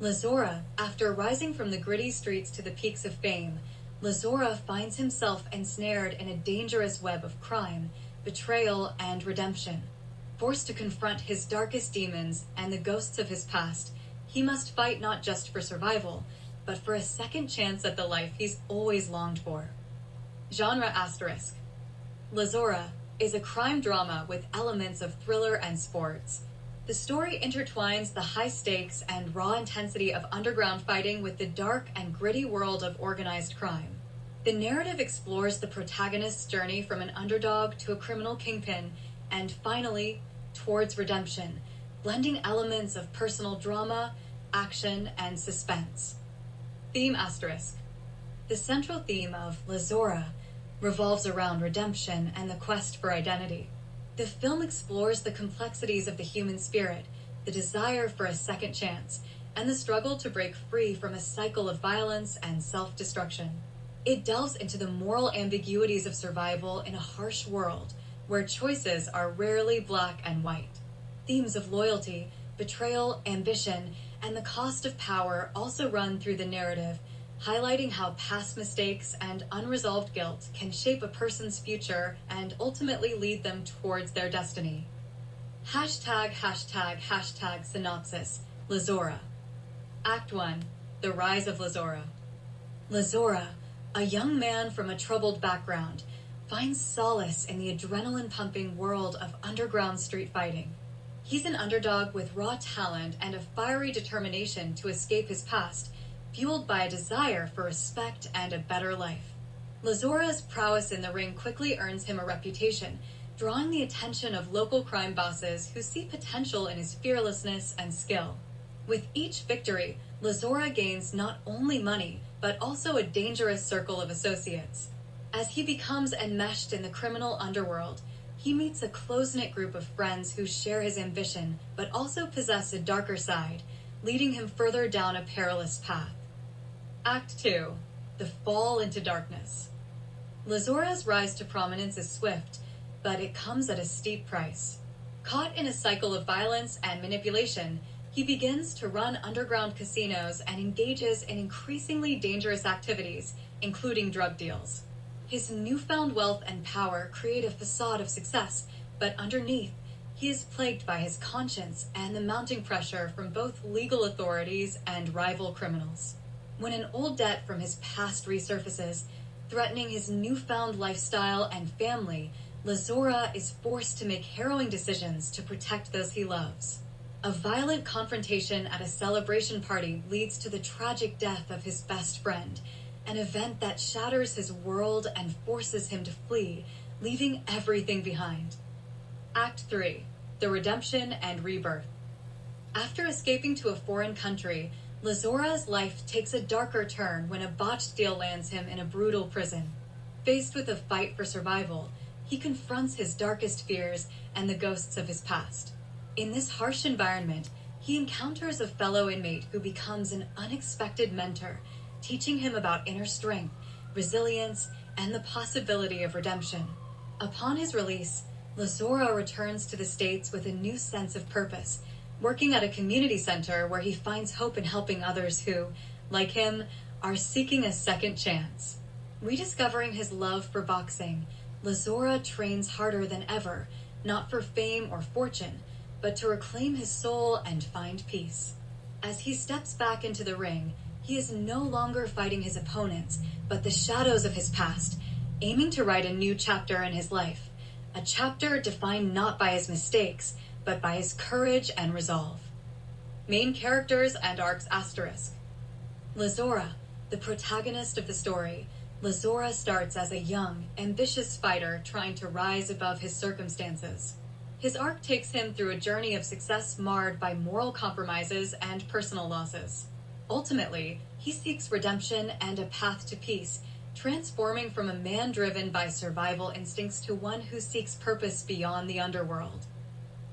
Lezorah, after rising from the gritty streets to the peaks of fame, Lezorah finds himself ensnared in a dangerous web of crime, betrayal, and redemption. Forced to confront his darkest demons and the ghosts of his past, he must fight not just for survival, but for a second chance at the life he's always longed for. Genre asterisk. Lezorah is a crime drama with elements of thriller and sports. The story intertwines the high stakes and raw intensity of underground fighting with the dark and gritty world of organized crime. The narrative explores the protagonist's journey from an underdog to a criminal kingpin, and finally, towards redemption, blending elements of personal drama, action, and suspense. Theme asterisk. The central theme of Lezorah revolves around redemption and the quest for identity. The film explores the complexities of the human spirit, the desire for a second chance, and the struggle to break free from a cycle of violence and self-destruction. It delves into the moral ambiguities of survival in a harsh world, where choices are rarely black and white. Themes of loyalty, betrayal, ambition, and the cost of power also run through the narrative, highlighting how past mistakes and unresolved guilt can shape a person's future and ultimately lead them towards their destiny. #####. Synopsis. Lezorah. Act 1. The Rise of Lezorah. Lezorah, a young man from a troubled background, finds solace in the adrenaline-pumping world of underground street fighting. He's an underdog with raw talent and a fiery determination to escape his past, fueled by a desire for respect and a better life. Lezorah's prowess in the ring quickly earns him a reputation, drawing the attention of local crime bosses who see potential in his fearlessness and skill. With each victory, Lezorah gains not only money, but also a dangerous circle of associates. As he becomes enmeshed in the criminal underworld, he meets a close-knit group of friends who share his ambition, but also possess a darker side, leading him further down a perilous path. Act 2. The Fall into Darkness. Lezorah's rise to prominence is swift, but it comes at a steep price. Caught in a cycle of violence and manipulation, he begins to run underground casinos and engages in increasingly dangerous activities, including drug deals. His newfound wealth and power create a facade of success, but underneath, he is plagued by his conscience and the mounting pressure from both legal authorities and rival criminals. When an old debt from his past resurfaces, threatening his newfound lifestyle and family, Lezorah is forced to make harrowing decisions to protect those he loves. A violent confrontation at a celebration party leads to the tragic death of his best friend, an event that shatters his world and forces him to flee, leaving everything behind. Act 3. The Redemption and Rebirth. After escaping to a foreign country, Lezorah's life takes a darker turn when a botched deal lands him in a brutal prison. Faced with a fight for survival, he confronts his darkest fears and the ghosts of his past. In this harsh environment, he encounters a fellow inmate who becomes an unexpected mentor, teaching him about inner strength, resilience, and the possibility of redemption. Upon his release, Lezorah returns to the States with a new sense of purpose, working at a community center where he finds hope in helping others who, like him, are seeking a second chance. Rediscovering his love for boxing, Lezorah trains harder than ever, not for fame or fortune, but to reclaim his soul and find peace. As he steps back into the ring, he is no longer fighting his opponents, but the shadows of his past, aiming to write a new chapter in his life, a chapter defined not by his mistakes, but by his courage and resolve. Main characters and arcs asterisk. Lezorah, the protagonist of the story. Lezorah starts as a young, ambitious fighter trying to rise above his circumstances. His arc takes him through a journey of success marred by moral compromises and personal losses. Ultimately, he seeks redemption and a path to peace, transforming from a man driven by survival instincts to one who seeks purpose beyond the underworld.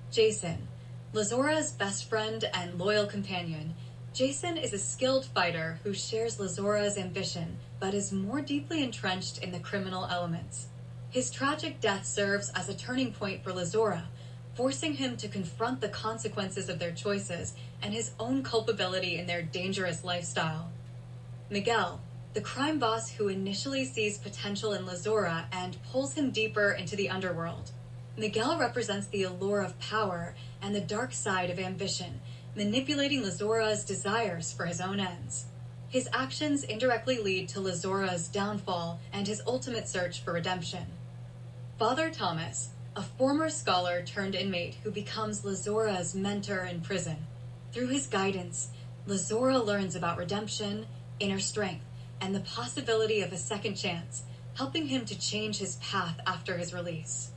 Jason, Lezorah's best friend and loyal companion. Jason is a skilled fighter who shares Lezorah's ambition, but is more deeply entrenched in the criminal elements. His tragic death serves as a turning point for Lezorah, forcing him to confront the consequences of their choices and his own culpability in their dangerous lifestyle. Miguel, the crime boss who initially sees potential in Lezorah and pulls him deeper into the underworld. Miguel represents the allure of power and the dark side of ambition, manipulating Lezorah's desires for his own ends. His actions indirectly lead to Lezorah's downfall and his ultimate search for redemption. Father Thomas, a former scholar turned inmate who becomes Lezorah's mentor in prison. Through his guidance, Lezorah learns about redemption, inner strength, and the possibility of a second chance, helping him to change his path after his release.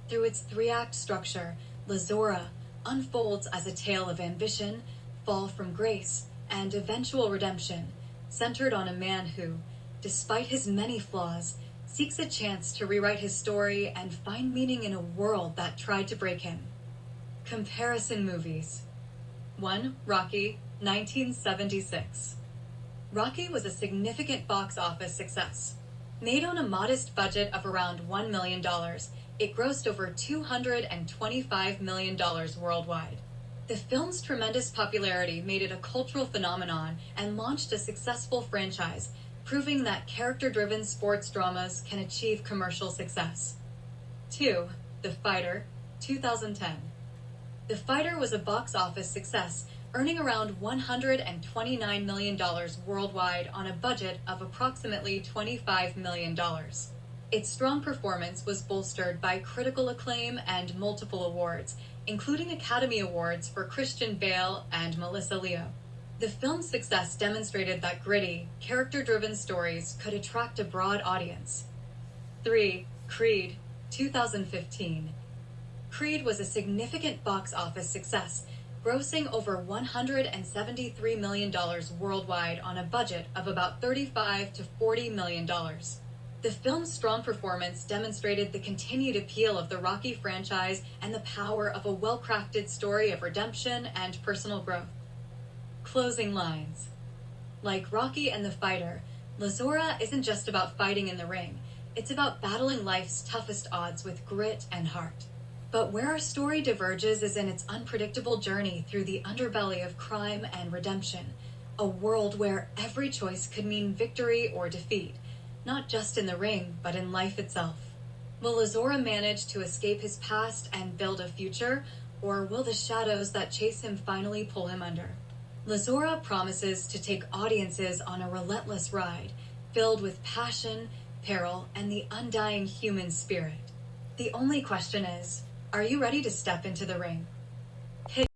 Through its three-act structure, Lezorah unfolds as a tale of ambition, fall from grace, and eventual redemption, centered on a man who, despite his many flaws, seeks a chance to rewrite his story and find meaning in a world that tried to break him. Comparison movies. 1. Rocky, 1976. Rocky was a significant box office success. Made on a modest budget of around $1 million, it grossed over $225 million worldwide. The film's tremendous popularity made it a cultural phenomenon and launched a successful franchise, proving that character-driven sports dramas can achieve commercial success. 2. The Fighter, 2010. The Fighter was a box office success, earning around $129 million worldwide on a budget of approximately $25 million. Its strong performance was bolstered by critical acclaim and multiple awards, including Academy Awards for Christian Bale and Melissa Leo. The film's success demonstrated that gritty, character-driven stories could attract a broad audience. 3. Creed, 2015. Creed was a significant box office success, grossing over $173 million worldwide on a budget of about $35 to $40 million. The film's strong performance demonstrated the continued appeal of the Rocky franchise and the power of a well-crafted story of redemption and personal growth. Closing lines. Like Rocky and the Fighter, Lezorah isn't just about fighting in the ring. It's about battling life's toughest odds with grit and heart. But where our story diverges is in its unpredictable journey through the underbelly of crime and redemption, a world where every choice could mean victory or defeat, not just in the ring, but in life itself. Will Lezorah manage to escape his past and build a future, or will the shadows that chase him finally pull him under? Lezorah promises to take audiences on a relentless ride, filled with passion, peril, and the undying human spirit. The only question is, are you ready to step into the ring?